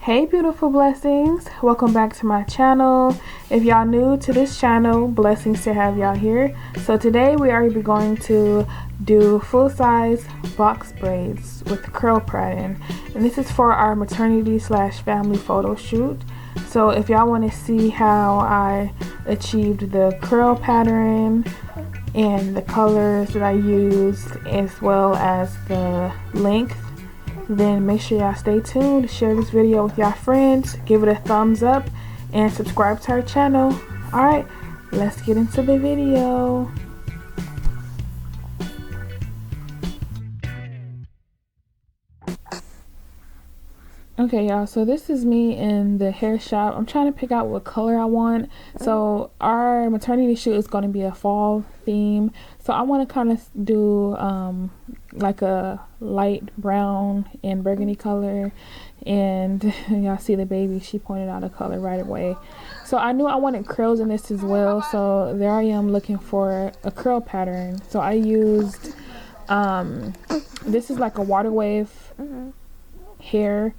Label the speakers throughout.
Speaker 1: Hey beautiful blessings, welcome back to my channel. If y'all new to this channel, blessings to have y'all here. So today we are going to do full-size box braids with curl pattern, and this is for our maternity / family photo shoot. So if y'all want to see how I achieved the curl pattern and the colors that I used as well as the length, then make sure y'all stay tuned, share this video with y'all friends, give it a thumbs up, and subscribe to our channel. Alright, let's get into the video. Okay y'all, so this is me in the hair shop. I'm trying to pick out what color I want. So our maternity shoot is going to be a fall theme, so I want to kind of do like a light brown and burgundy color. And y'all see the baby, she pointed out a color right away. So I knew I wanted curls in this as well, so there I am looking for a curl pattern. So I used this is like a water wave hair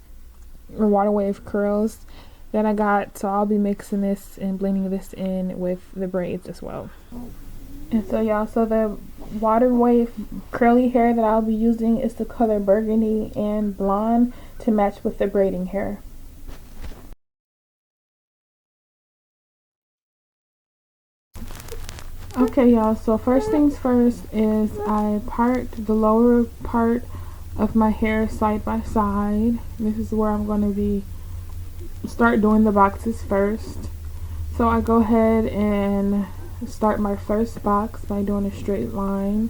Speaker 1: or water wave curls that I got, so I'll be mixing this and blending this in with the braids as well. And so y'all, so the water wave curly hair that I'll be using is the color burgundy and blonde to match with the braiding hair. Okay y'all, so first things first is I part the lower part of my hair side by side. This is where I'm going to be start doing the boxes first. So I go ahead and start my first box by doing a straight line,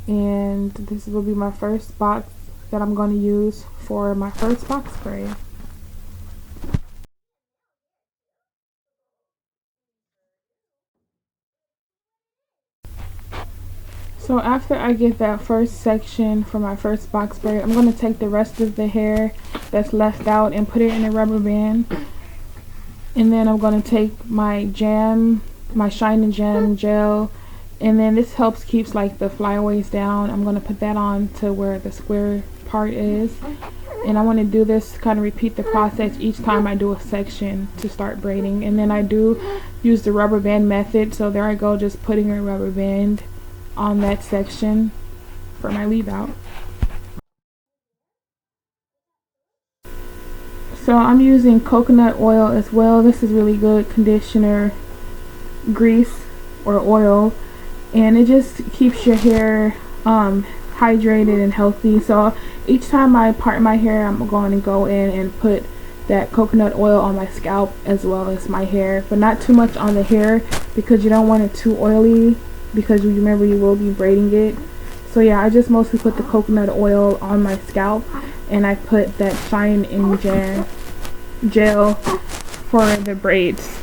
Speaker 1: and this will be my first box that I'm going to use for my first box braid. So after I get that first section for my first box braid, I'm going to take the rest of the hair that's left out and put it in a rubber band. And then I'm going to take my Shine and Jam gel, and then this helps keeps like the flyaways down. I'm going to put that on to where the square part is. And I want to do this, kind of repeat the process each time I do a section to start braiding. And then I do use the rubber band method. So there I go, just putting a rubber band on that section for my leave out. So I'm using coconut oil as well. This is really good conditioner grease or oil, and it just keeps your hair hydrated and healthy. So each time I part my hair, I'm going to go in and put that coconut oil on my scalp as well as my hair, but not too much on the hair because you don't want it too oily, because you remember you will be braiding it. So yeah, I just mostly put the coconut oil on my scalp, and I put that Shine and Jam gel for the braids.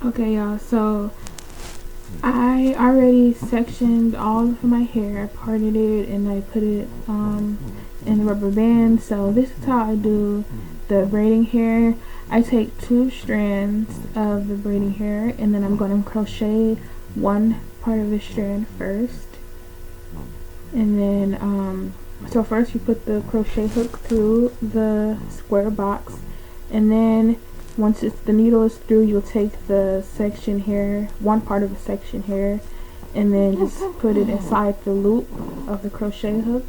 Speaker 1: Okay y'all, so I already sectioned all of my hair, parted it, and I put it and the rubber band. So this is how I do the braiding hair. I take 2 strands of the braiding hair, and then I'm going to crochet one part of the strand first, and then so first you put the crochet hook through the square box, and then once the needle is through, you'll take the section here, one part of the section here, and then just put it inside the loop of the crochet hook,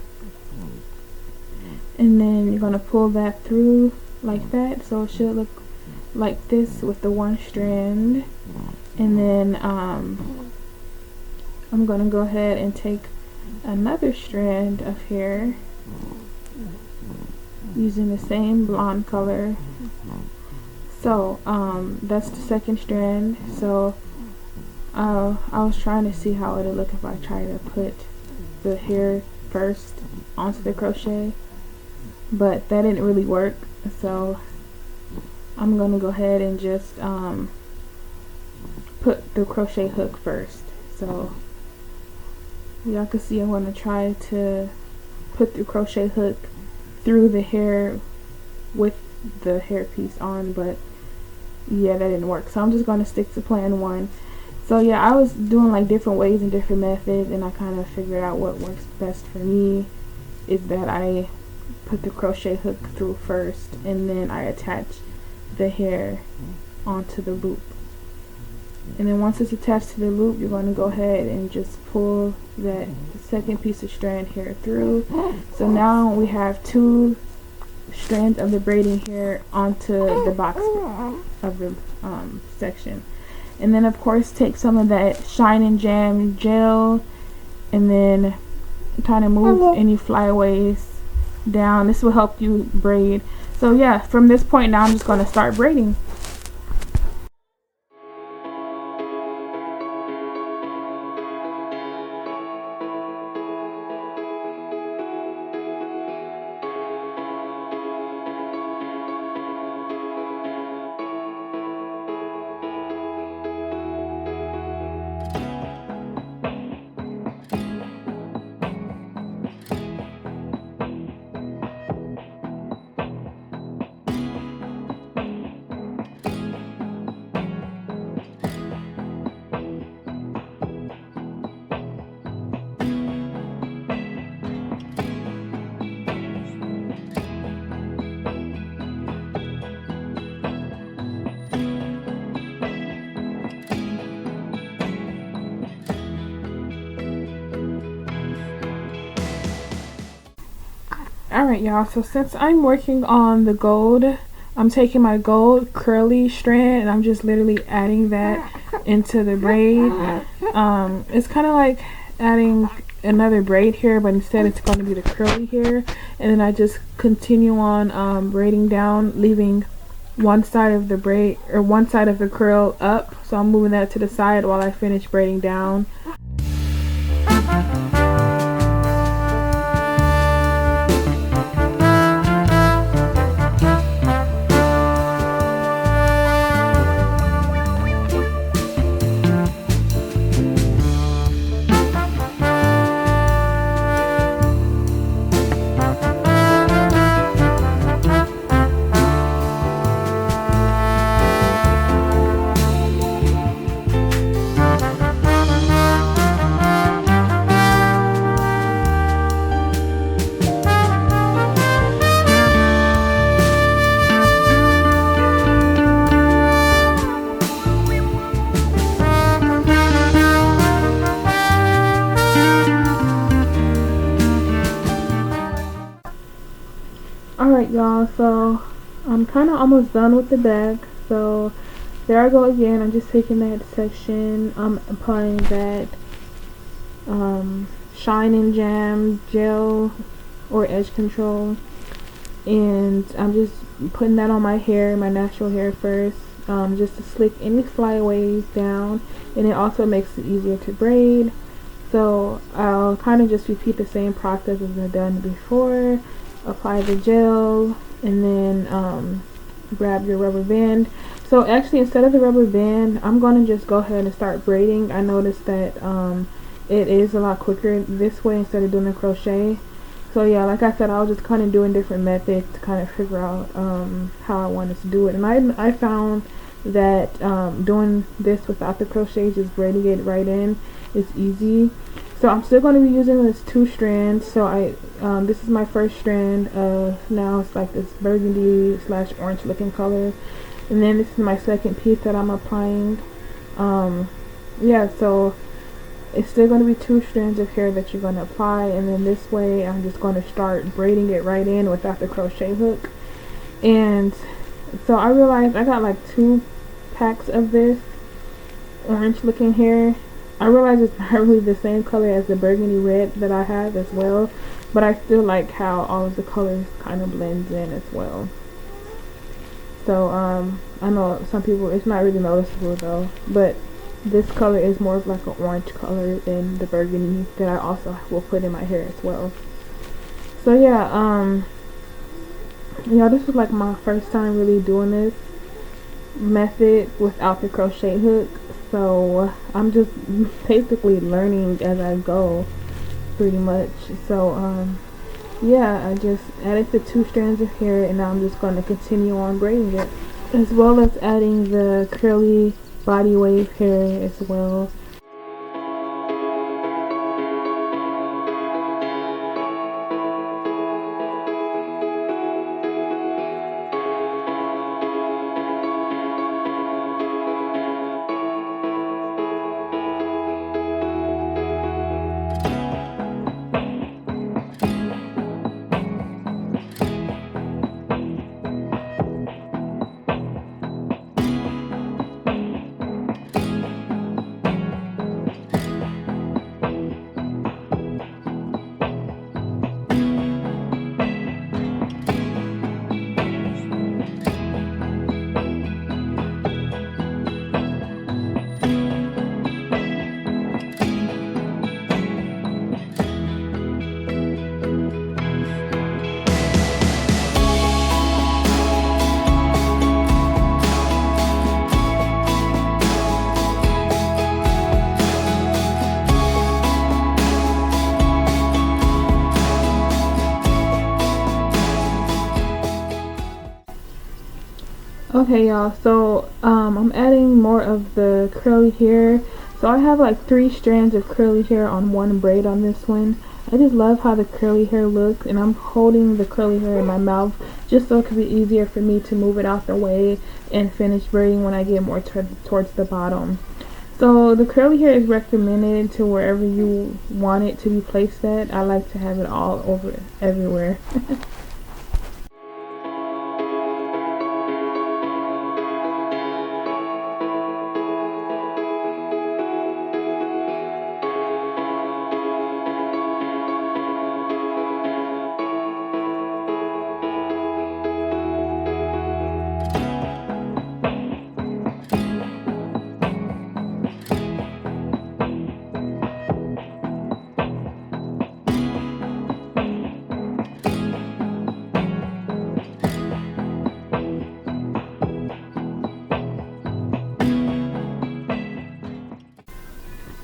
Speaker 1: and then you're going to pull that through like that, so it should look like this with the one strand. And then I'm going to go ahead and take another strand of hair using the same blonde color. So that's the second strand. So I was trying to see how it would look if I try to put the hair first onto the crochet, but that didn't really work, so I'm gonna go ahead and just put the crochet hook first. So y'all can see I'm going to try to put the crochet hook through the hair with the hair piece on, but yeah, that didn't work, so I'm just going to stick to plan 1. So yeah, I was doing like different ways and different methods, and I kind of figured out what works best for me is that I put the crochet hook through first, and then I attach the hair onto the loop. And then once it's attached to the loop, you're going to go ahead and just pull that second piece of strand hair through. So now we have 2 strands of the braiding hair onto the box of the section. And then of course take some of that Shine and Jam gel, and then kind of move any flyaways down. This will help you braid. So yeah, from this point now I'm just going to start braiding. Alright y'all, so since I'm working on the gold, I'm taking my gold curly strand and I'm just literally adding that into the braid. It's kind of like adding another braid here, but instead it's going to be the curly hair. And then I just continue on braiding down, leaving one side of the braid or one side of the curl up. So I'm moving that to the side while I finish braiding down. Alright y'all, so I'm kind of almost done with the back. So there I go again. I'm just taking that section, I'm applying that Shine and Jam gel or edge control, and I'm just putting that on my hair, my natural hair first, just to slick any flyaways down, and it also makes it easier to braid. So I'll kind of just repeat the same process as I've done before. Apply the gel, and then grab your rubber band. So actually, instead of the rubber band, I'm going to just go ahead and start braiding. I noticed that it is a lot quicker this way instead of doing the crochet. So yeah, like I said, I was just kind of doing different methods to kind of figure out how I wanted to do it. And I found that doing this without the crochet, just braiding it right in, is easy. So I'm still going to be using this 2 strands. So this is my first strand of, now it's like this burgundy slash orange looking color. And then this is my second piece that I'm applying. Yeah, so it's still going to be 2 strands of hair that you're going to apply, and then this way I'm just going to start braiding it right in without the crochet hook. And so I realized I got like 2 packs of this orange looking hair. I realize it's not really the same color as the burgundy red that I have as well, but I still like how all of the colors kind of blends in as well. So I know some people, it's not really noticeable though, but this color is more of like an orange color than the burgundy that I also will put in my hair as well. So yeah, this was like my first time really doing this method without the crochet hook. So I'm just basically learning as I go, pretty much. So yeah, I just added the 2 strands of hair, and now I'm just going to continue on braiding it, as well as adding the curly body wave hair as well. Okay y'all, so I'm adding more of the curly hair. So I have like 3 strands of curly hair on one braid on this one. I just love how the curly hair looks, and I'm holding the curly hair in my mouth just so it could be easier for me to move it out the way and finish braiding when I get more towards the bottom. So the curly hair is recommended to wherever you want it to be placed at. I like to have it all over everywhere.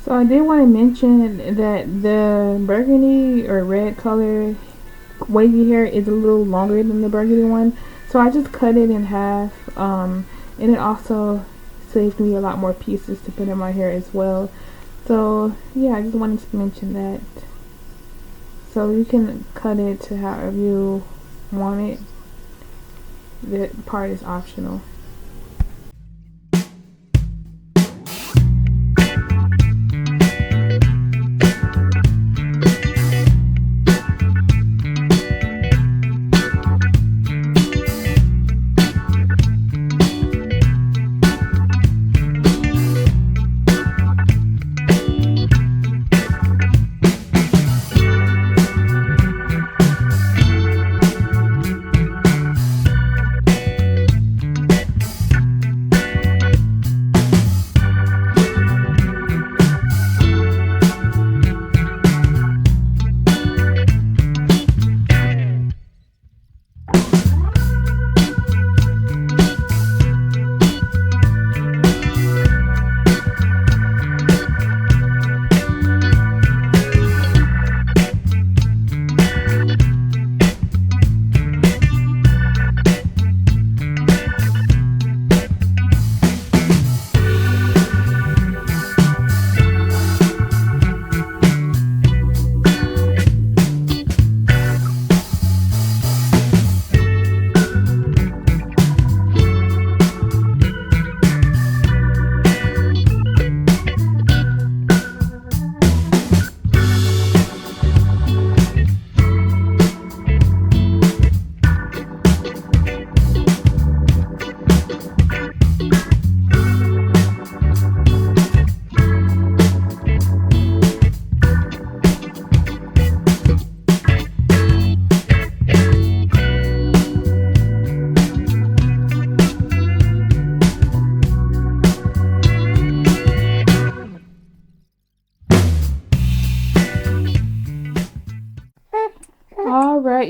Speaker 1: So I did want to mention that the burgundy or red color wavy hair is a little longer than the burgundy one. So I just cut it in half, and it also saved me a lot more pieces to put in my hair as well. So yeah, I just wanted to mention that. So you can cut it to however you want it. That part is optional.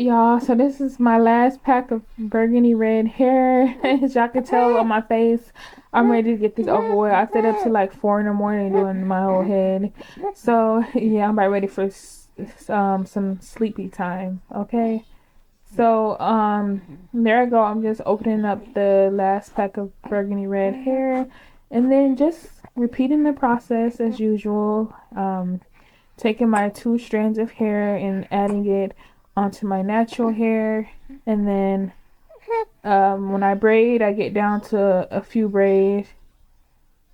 Speaker 1: right, y'all, so this is my last pack of burgundy red hair. As y'all can tell on my face, I'm ready to get this over with. I stayed up to like 4 in the morning doing my whole head. So yeah, I'm about ready for some sleepy time. Okay. So there I go. I'm just opening up the last pack of burgundy red hair, and then just repeating the process as usual. Taking my 2 strands of hair and adding it onto my natural hair, and then when I braid, I get down to a few braids,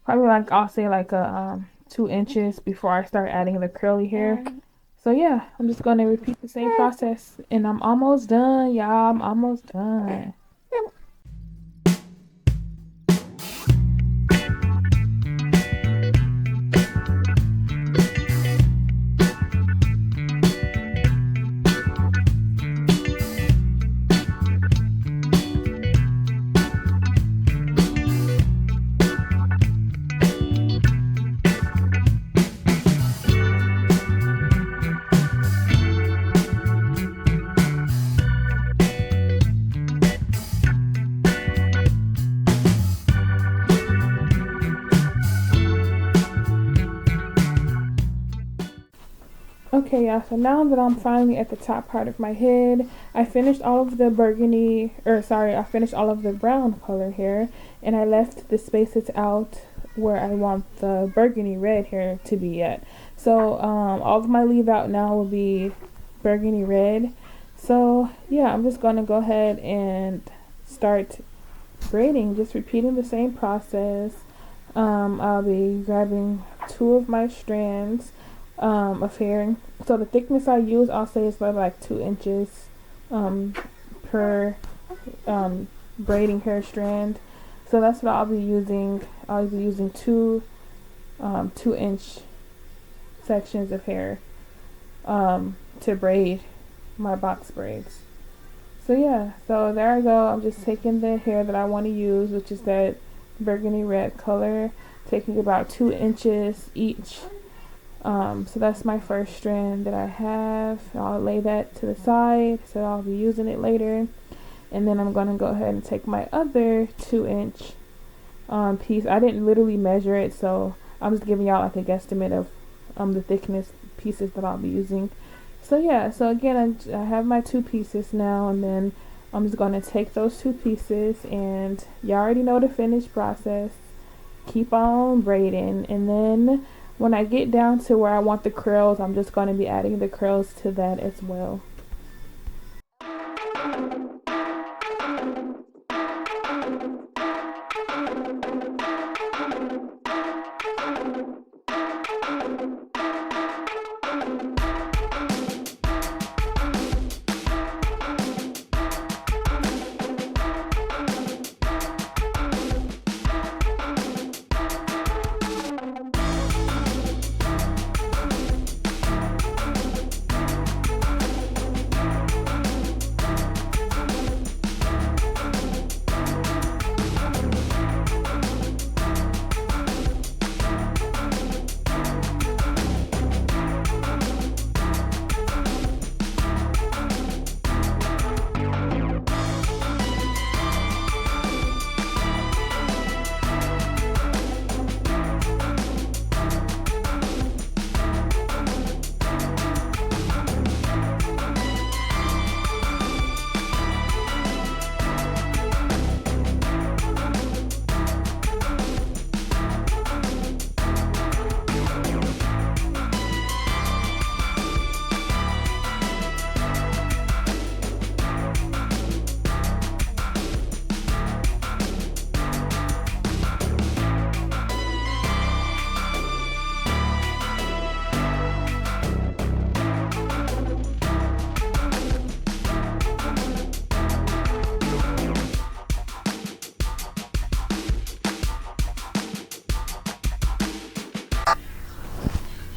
Speaker 1: probably like I'll say like a 2 inches before I start adding the curly hair. So yeah, I'm just gonna repeat the same process, and I'm almost done, y'all. I'm almost done. Okay, yeah, so now that I'm finally at the top part of my head, I finished all of the I finished all of the brown color hair, and I left the spaces out where I want the burgundy red hair to be at. So all of my leave out now will be burgundy red. So yeah, I'm just gonna go ahead and start braiding, just repeating the same process. I'll be grabbing 2 of my strands of hair. So the thickness I use, I'll say, is like 2 inches per braiding hair strand. So that's what I'll be using. I'll be using 2 inch sections of hair to braid my box braids. So yeah, so there I go. I'm just taking the hair that I want to use, which is that burgundy red color, taking about 2 inches each. So that's my first strand that I have. I'll lay that to the side, so I'll be using it later. And then I'm going to go ahead and take my other 2-inch piece. I didn't literally measure it, so I'm just giving y'all like a guesstimate of the thickness pieces that I'll be using. So yeah, so again, I have my 2 pieces now, and then I'm just going to take those 2 pieces, and y'all already know the finished process. Keep on braiding, and then when I get down to where I want the curls, I'm just going to be adding the curls to that as well.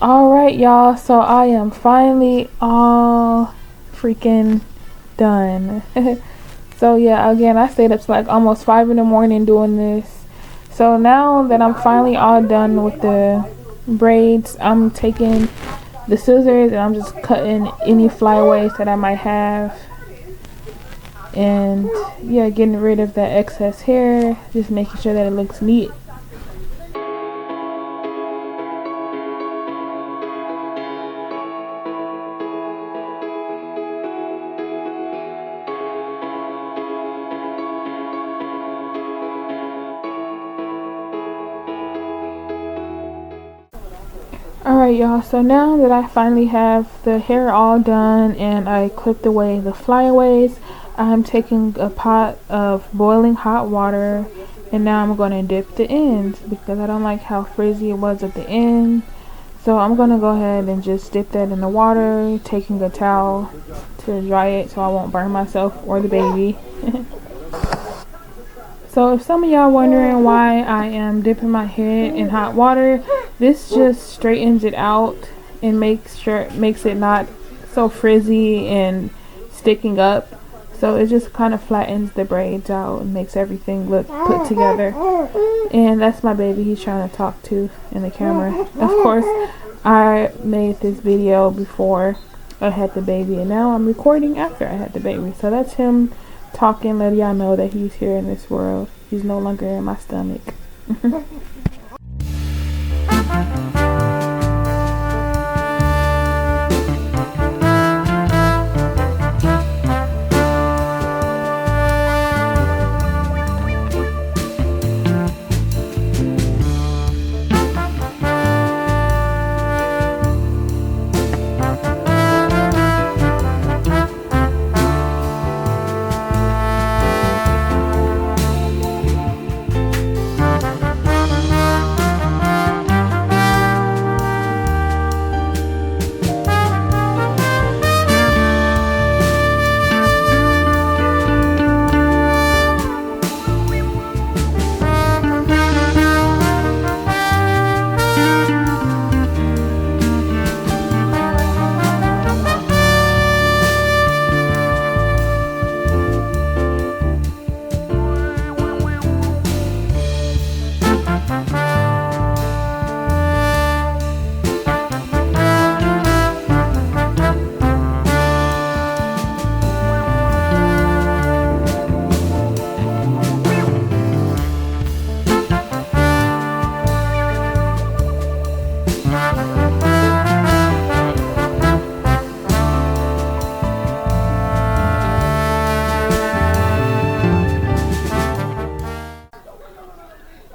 Speaker 1: Alright, y'all, so I am finally all freaking done. So yeah, again, I stayed up to like almost 5 in the morning doing this. So now that I'm finally all done with the braids, I'm taking the scissors and I'm just cutting any flyaways that I might have. and yeah, getting rid of that excess hair, just making sure that it looks neat. Alright y'all, so now that I finally have the hair all done and I clipped away the flyaways, I'm taking a pot of boiling hot water and now I'm going to dip the ends because I don't like how frizzy it was at the end. So I'm going to go ahead and just dip that in the water, taking a towel to dry it so I won't burn myself or the baby. So if some of y'all wondering why I am dipping my head in hot water, this just straightens it out and makes it not so frizzy and sticking up. So it just kind of flattens the braids out and makes everything look put together. And that's my baby he's trying to talk to in the camera. Of course, I made this video before I had the baby and now I'm recording after I had the baby. So that's him talking, letting y'all know that he's here in this world. He's no longer in my stomach.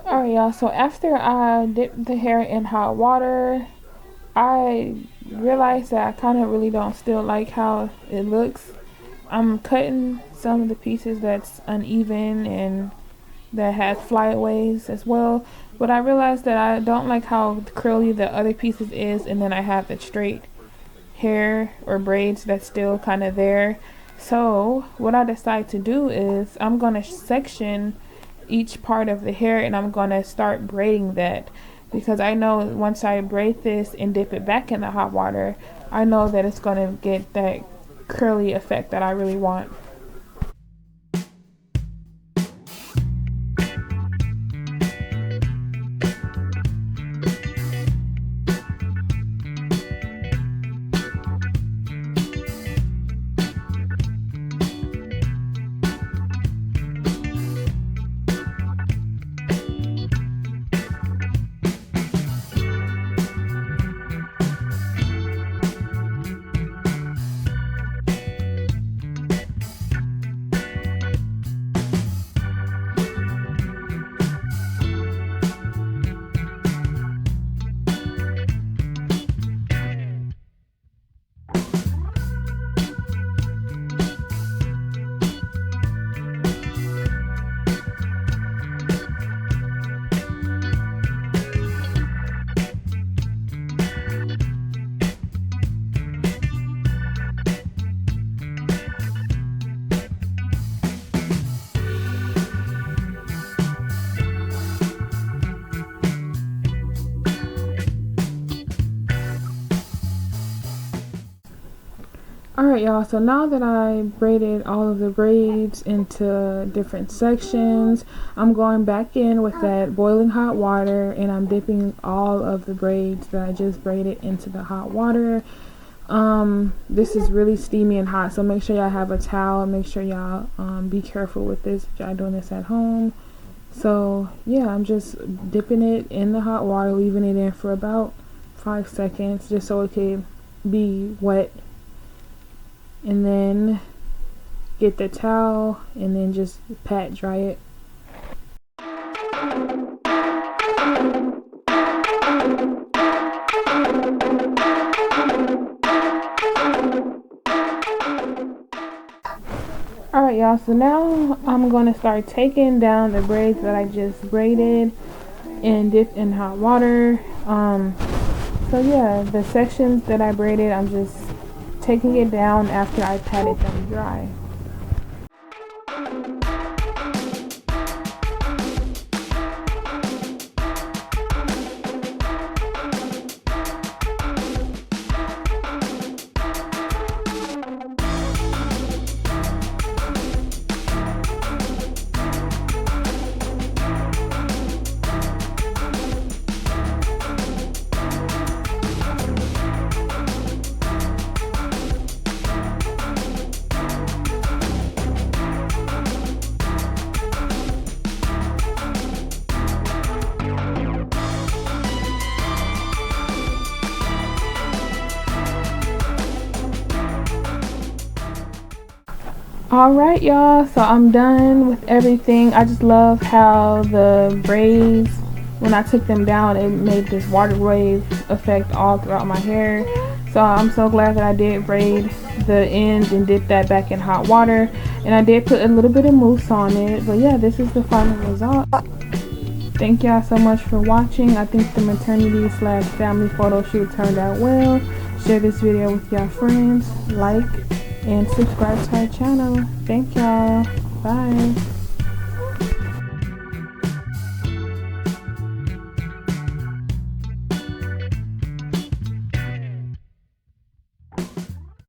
Speaker 1: Alright y'all, so after I dipped the hair in hot water, I realized that I kind of really don't still like how it looks. I'm cutting some of the pieces that's uneven and that has flyaways as well, but I realized that I don't like how curly the other pieces is, and then I have the straight hair or braids that's still kind of there. So what I decided to do is I'm going to section each part of the hair and I'm going to start braiding that, because I know once I braid this and dip it back in the hot water, I know that it's going to get that curly effect that I really want. Alright y'all, so now that I braided all of the braids into different sections, I'm going back in with that boiling hot water and I'm dipping all of the braids that I just braided into the hot water. This is really steamy and hot, so make sure y'all have a towel. Make sure y'all be careful with this if y'all doing this at home. So yeah, I'm just dipping it in the hot water, leaving it in for about 5 seconds just so it can be wet, and then get the towel and then just pat dry it. Alright y'all, so now I'm going to start taking down the braids that I just braided and dipped in hot water. So yeah, the sections that I braided, I'm just taking it down after I patted them dry. Alright y'all, so I'm done with everything. I just love how the braids, when I took them down, it made this water wave effect all throughout my hair. So I'm so glad that I did braid the ends and dip that back in hot water. And I did put a little bit of mousse on it. But yeah, this is the final result. Thank y'all so much for watching. I think the maternity/family photo shoot turned out well. Share this video with your friends, like, and subscribe to our channel. Thank y'all. Bye.